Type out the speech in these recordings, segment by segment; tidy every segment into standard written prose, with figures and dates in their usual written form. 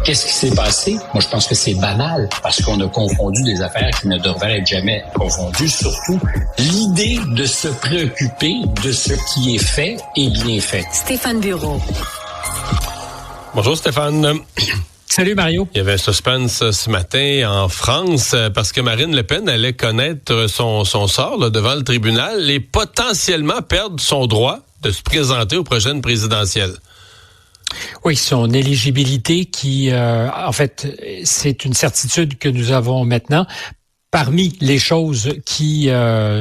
Qu'est-ce qui s'est passé? Moi, je pense que c'est banal parce qu'on a confondu des affaires qui ne devraient être jamais confondues. Surtout, l'idée de se préoccuper de ce qui est fait et bien fait. Stéphane Bureau. Bonjour Stéphane. Salut Mario. Il y avait un suspense ce matin en France parce que Marine Le Pen allait connaître son sort là, devant le tribunal et potentiellement perdre son droit de se présenter aux prochaines présidentielles. Oui, son éligibilité qui, en fait, c'est une certitude que nous avons maintenant. Parmi les choses qui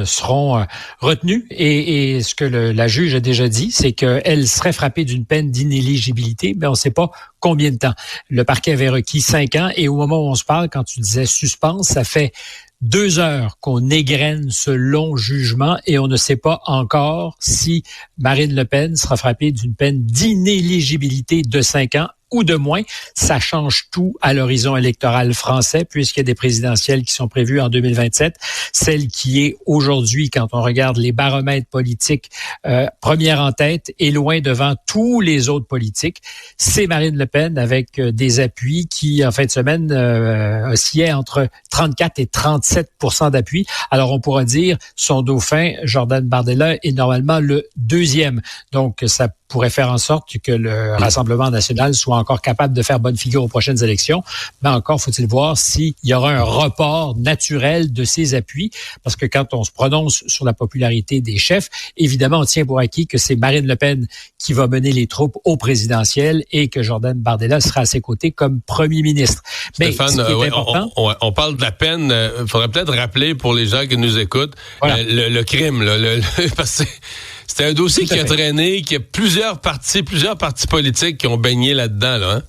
seront retenues, et ce que la juge a déjà dit, c'est qu'elle serait frappée d'une peine d'inéligibilité, mais on ne sait pas combien de temps. Le parquet avait requis 5 ans, et au moment où on se parle, quand tu disais suspense, ça fait 2 heures qu'on égrène ce long jugement et on ne sait pas encore si Marine Le Pen sera frappée d'une peine d'inéligibilité de 5 ans ou de moins. Ça change tout à l'horizon électoral français puisqu'il y a des présidentielles qui sont prévues en 2027. Celle qui est aujourd'hui, quand on regarde les baromètres politiques, première en tête et loin devant tous les autres politiques, c'est Marine Le Pen avec des appuis qui, en fin de semaine, oscillaient entre 34 et 37% d'appui. Alors, on pourra dire son dauphin, Jordan Bardella, est normalement le deuxième. Donc, ça pourrait faire en sorte que le Rassemblement national soit encore capable de faire bonne figure aux prochaines élections. Mais encore faut-il voir s'il y aura un report naturel de ces appuis. Parce que quand on se prononce sur la popularité des chefs, évidemment, on tient pour acquis que c'est Marine Le Pen qui va mener les troupes au présidentiel et que Jordan Bardella sera à ses côtés comme premier ministre. Mais Stéphane, ce qui est important, on parle de la peine. Il faudrait peut-être rappeler pour les gens qui nous écoutent voilà. le crime. Là, parce que c'était un dossier qui a traîné, qui a plusieurs partis politiques qui ont baigné là-dedans, là.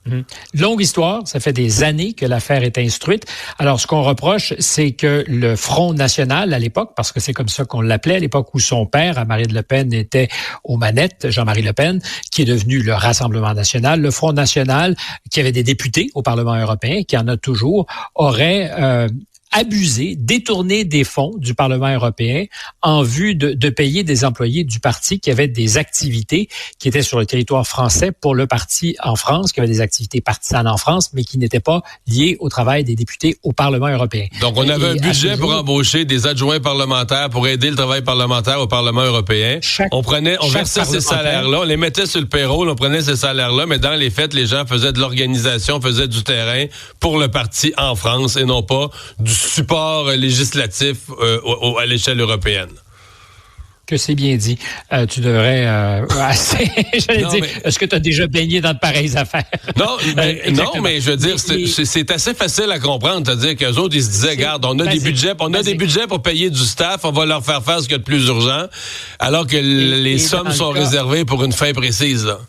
Hein? Longue histoire, ça fait des années que l'affaire est instruite. Alors, ce qu'on reproche, c'est que le Front national, à l'époque, parce que c'est comme ça qu'on l'appelait, à l'époque où son père, Marine Le Pen, était aux manettes, Jean-Marie Le Pen, qui est devenu le Rassemblement national, le Front national, qui avait des députés au Parlement européen, qui en a toujours, aurait abuser, détourner des fonds du Parlement européen en vue de payer des employés du parti qui avaient des activités qui étaient sur le territoire français pour le parti en France, qui avaient des activités partisanes en France, mais qui n'étaient pas liées au travail des députés au Parlement européen. Donc, on avait un budget pour embaucher des adjoints parlementaires pour aider le travail parlementaire au Parlement européen. On versait ces salaires-là, on les mettait sur le payroll, on prenait ces salaires-là, mais dans les faits, les gens faisaient de l'organisation, faisaient du terrain pour le parti en France et non pas du support législatif à l'échelle européenne. Que c'est bien dit. Tu devrais est-ce que tu as déjà baigné dans de pareilles affaires? Non, mais je veux dire, c'est assez facile à comprendre. C'est-à-dire qu'eux autres, ils se disaient, regarde, on a des budgets pour payer du staff, on va leur faire faire ce qu'il y a de plus urgent, alors que les sommes sont réservées pour une fin précise, là.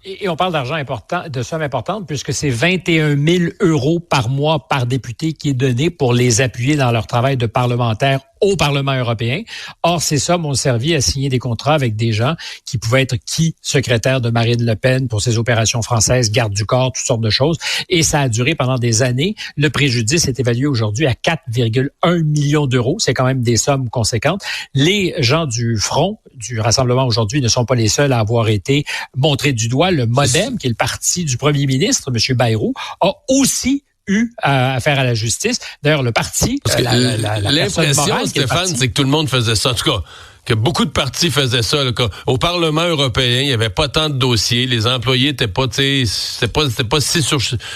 Et on parle de sommes importantes, puisque c'est 21 000 € par mois par député qui est donné pour les appuyer dans leur travail de parlementaire au Parlement européen. Or, ces sommes ont servi à signer des contrats avec des gens qui pouvaient être secrétaire de Marine Le Pen pour ses opérations françaises, garde du corps, toutes sortes de choses. Et ça a duré pendant des années. Le préjudice est évalué aujourd'hui à 4,1 millions d'euros. C'est quand même des sommes conséquentes. Les gens du Front, du Rassemblement aujourd'hui, ne sont pas les seuls à avoir été montrés du doigt. Le MoDem, qui est le parti du premier ministre, M. Bayrou, a aussi eu à affaire à la justice. D'ailleurs, le parti... Parce que l'impression, Stéphane, c'est que tout le monde faisait ça. En tout cas, que beaucoup de partis faisaient ça. Là, au Parlement européen, il n'y avait pas tant de dossiers. Les employés n'étaient pas, c'était pas si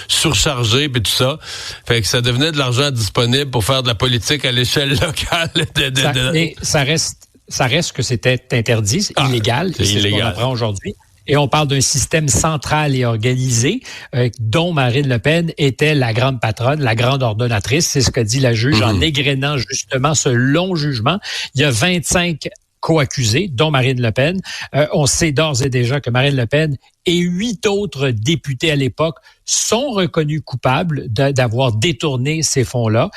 surchargés et tout ça. Fait que ça devenait de l'argent disponible pour faire de la politique à l'échelle locale. Mais ça reste que c'était interdit, c'est illégal. C'est illégal. Ce qu'on apprend aujourd'hui. Et on parle d'un système central et organisé dont Marine Le Pen était la grande patronne, la grande ordonnatrice. C'est ce que dit la juge en égrénant justement ce long jugement. Il y a 25 co-accusés, dont Marine Le Pen. On sait d'ores et déjà que Marine Le Pen et 8 autres députés à l'époque sont reconnus coupables d'avoir détourné ces fonds-là.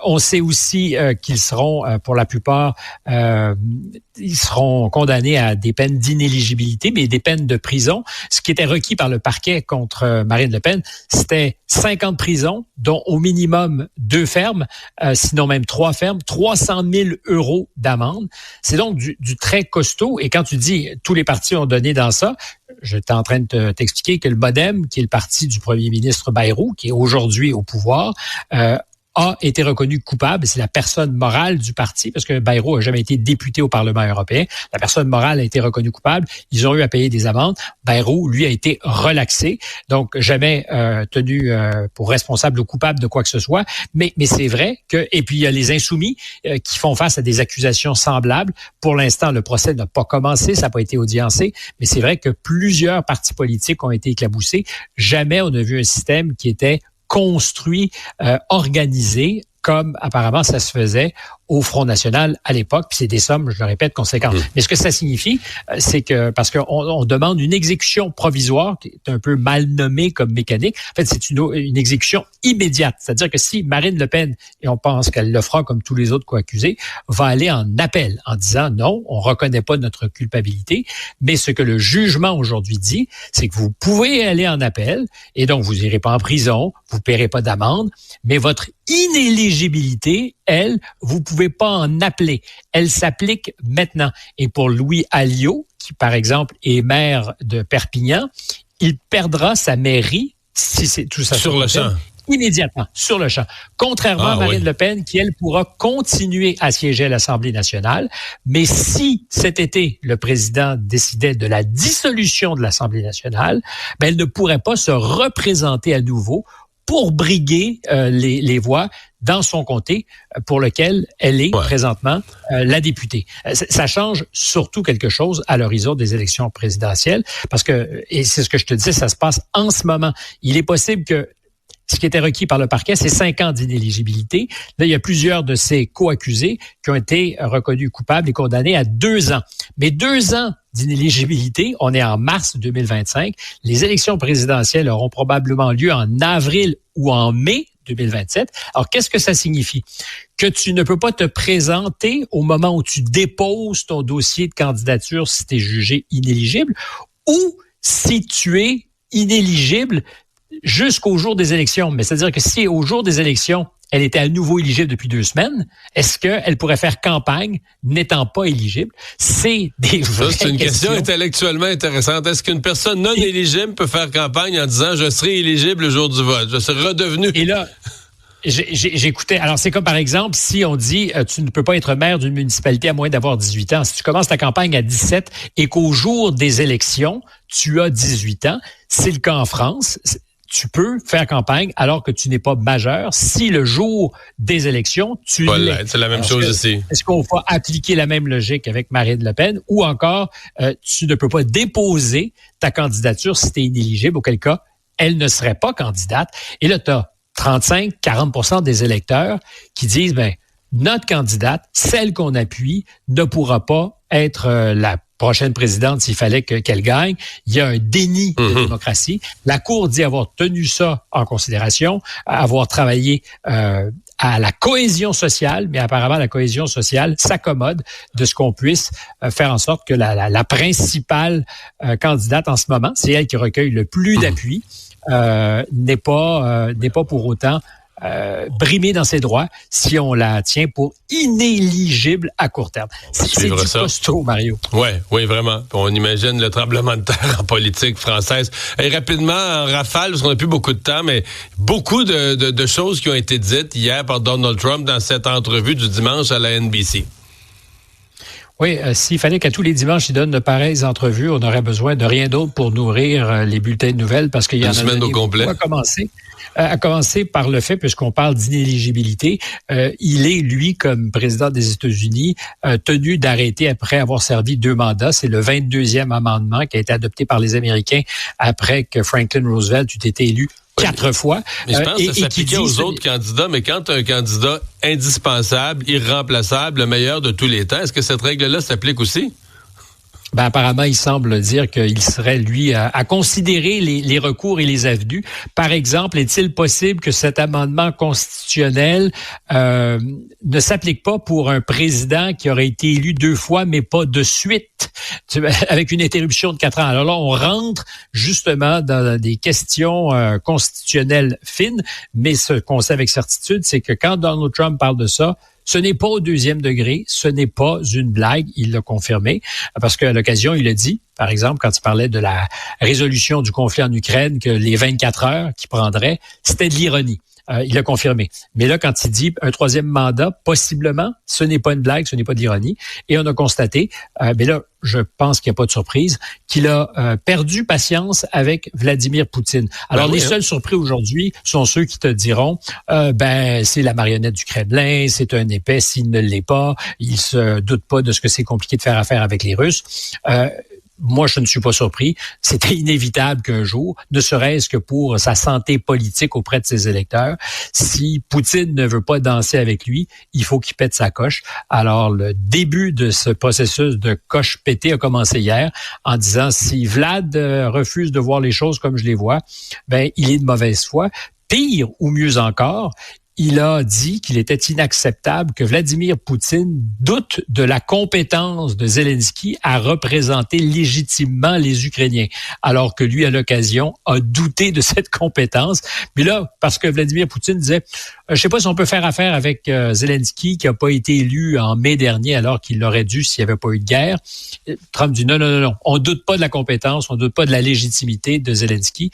On sait aussi qu'ils seront, pour la plupart, ils seront condamnés à des peines d'inéligibilité, mais des peines de prison. Ce qui était requis par le parquet contre Marine Le Pen, c'était 5 ans de prison, dont au minimum 2 fermes, sinon même 3 fermes, 300 000 € d'amende. C'est donc du très costaud. Et quand tu dis tous les partis ont donné dans ça, j'étais en train de t'expliquer que le Modem, qui est le parti du premier ministre Bayrou, qui est aujourd'hui au pouvoir, a été reconnu coupable. C'est la personne morale du parti, parce que Bayrou a jamais été député au Parlement européen. La personne morale a été reconnue coupable. Ils ont eu à payer des amendes. Bayrou, lui, a été relaxé, donc jamais tenu pour responsable ou coupable de quoi que ce soit. Mais c'est vrai que... Et puis, il y a les Insoumis qui font face à des accusations semblables. Pour l'instant, le procès n'a pas commencé, ça n'a pas été audiencé, mais c'est vrai que plusieurs partis politiques ont été éclaboussés. Jamais on a vu un système qui était construit, organisé, comme apparemment ça se faisait au Front national à l'époque, puis c'est des sommes, je le répète, conséquentes. Mais ce que ça signifie, c'est que, parce qu'on demande une exécution provisoire, qui est un peu mal nommée comme mécanique, en fait, c'est une exécution immédiate. C'est-à-dire que si Marine Le Pen, et on pense qu'elle le fera comme tous les autres co-accusés, va aller en appel en disant non, on reconnaît pas notre culpabilité, mais ce que le jugement aujourd'hui dit, c'est que vous pouvez aller en appel, et donc vous irez pas en prison, vous paierez pas d'amende, mais votre inéligibilité, elle, vous pouvez pas en appeler. Elle s'applique maintenant. Et pour Louis Alliot, qui par exemple est maire de Perpignan, il perdra sa mairie si c'est tout ça sur le champ. Immédiatement, sur le champ. Contrairement à Marine Le Pen, qui, elle, pourra continuer à siéger à l'Assemblée nationale. Mais si cet été, le président décidait de la dissolution de l'Assemblée nationale, ben, elle ne pourrait pas se représenter à nouveau pour briguer les voix dans son comté pour lequel elle est présentement la députée. Ça change surtout quelque chose à l'horizon des élections présidentielles parce que, et c'est ce que je te disais, ça se passe en ce moment. Il est possible que ce qui était requis par le parquet, c'est 5 ans d'inéligibilité. Là, il y a plusieurs de ces co-accusés qui ont été reconnus coupables et condamnés à 2 ans. Mais 2 ans d'inéligibilité, on est en mars 2025. Les élections présidentielles auront probablement lieu en avril ou en mai 2027. Alors, qu'est-ce que ça signifie? Que tu ne peux pas te présenter au moment où tu déposes ton dossier de candidature si tu es jugé inéligible ou si tu es inéligible jusqu'au jour des élections. Mais c'est-à-dire que si au jour des élections, elle était à nouveau éligible depuis 2 semaines, est-ce qu'elle pourrait faire campagne n'étant pas éligible? C'est des vraies questions. C'est une question intellectuellement intéressante. Est-ce qu'une personne non éligible peut faire campagne en disant « je serai éligible le jour du vote, je serai redevenu ». Et là, j'écoutais. Alors, c'est comme par exemple, si on dit tu ne peux pas être maire d'une municipalité à moins d'avoir 18 ans. Si tu commences ta campagne à 17 et qu'au jour des élections, tu as 18 ans, c'est le cas en France. Tu peux faire campagne alors que tu n'es pas majeur si le jour des élections, tu l'es. C'est la même chose ici. Est-ce qu'on va appliquer la même logique avec Marine Le Pen ou encore tu ne peux pas déposer ta candidature si tu es inéligible, auquel cas, elle ne serait pas candidate. Et là, tu as 35-40% des électeurs qui disent, ben, notre candidate, celle qu'on appuie, ne pourra pas être la prochaine présidente s'il fallait qu'elle gagne. Il y a un déni de démocratie. La Cour dit avoir tenu ça en considération, avoir travaillé à la cohésion sociale, mais apparemment la cohésion sociale s'accommode de ce qu'on puisse faire en sorte que la principale candidate en ce moment, c'est elle qui recueille le plus d'appui, n'est pas pour autant brimée dans ses droits si on la tient pour inéligible à court terme. C'est du costaud, Mario. Oui, vraiment. On imagine le tremblement de terre en politique française. Et rapidement, en rafale, parce qu'on n'a plus beaucoup de temps, mais beaucoup de choses qui ont été dites hier par Donald Trump dans cette entrevue du dimanche à la NBC. Oui, s'il fallait qu'à tous les dimanches, il donne de pareilles entrevues, on aurait besoin de rien d'autre pour nourrir les bulletins de nouvelles parce qu'il y en a une semaine au complet. À commencer par le fait, puisqu'on parle d'inéligibilité, il est, lui, comme président des États-Unis, tenu d'arrêter après avoir servi 2 mandats. C'est le 22e amendement qui a été adopté par les Américains après que Franklin Roosevelt eût été élu 4 fois. Mais je pense que ça s'appliquait aux autres candidats, mais quand tu as un candidat indispensable, irremplaçable, le meilleur de tous les temps, est-ce que cette règle-là s'applique aussi? Ben, apparemment, il semble dire qu'il serait, lui, à considérer les recours et les avenues. Par exemple, est-il possible que cet amendement constitutionnel ne s'applique pas pour un président qui aurait été élu 2 fois, mais pas de suite, avec une interruption de 4 ans? Alors là, on rentre justement dans des questions constitutionnelles fines, mais ce qu'on sait avec certitude, c'est que quand Donald Trump parle de ça, ce n'est pas au deuxième degré, ce n'est pas une blague, il l'a confirmé, parce qu'à l'occasion, il a dit, par exemple, quand il parlait de la résolution du conflit en Ukraine, que les 24 heures qu'il prendrait, c'était de l'ironie. Il l'a confirmé. Mais là, quand il dit un troisième mandat, possiblement, ce n'est pas une blague, ce n'est pas de l'ironie. Et on a constaté, mais là, je pense qu'il n'y a pas de surprise, qu'il a perdu patience avec Vladimir Poutine. Alors, les seuls surpris aujourd'hui sont ceux qui te diront, c'est la marionnette du Kremlin, c'est un épais s'il ne l'est pas, il se doute pas de ce que c'est compliqué de faire affaire avec les Russes. Moi, je ne suis pas surpris. C'était inévitable qu'un jour, ne serait-ce que pour sa santé politique auprès de ses électeurs, si Poutine ne veut pas danser avec lui, il faut qu'il pète sa coche. Alors, le début de ce processus de coche pétée a commencé hier en disant si Vlad refuse de voir les choses comme je les vois, il est de mauvaise foi. Pire ou mieux encore, il a dit qu'il était inacceptable que Vladimir Poutine doute de la compétence de Zelensky à représenter légitimement les Ukrainiens, alors que lui, à l'occasion, a douté de cette compétence. Mais là, parce que Vladimir Poutine disait, je sais pas si on peut faire affaire avec Zelensky, qui a pas été élu en mai dernier, alors qu'il l'aurait dû s'il n'y avait pas eu de guerre. Trump dit non, on doute pas de la compétence, on doute pas de la légitimité de Zelensky.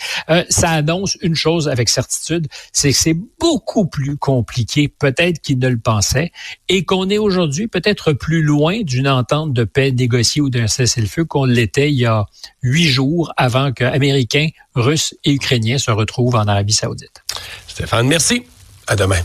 Ça annonce une chose avec certitude, c'est que c'est beaucoup plus compliqué peut-être qu'il ne le pensait et qu'on est aujourd'hui peut-être plus loin d'une entente de paix négociée ou d'un cessez-le-feu qu'on l'était il y a 8 jours avant que Américains, Russes et Ukrainiens se retrouvent en Arabie Saoudite. Stéphane, merci. À demain.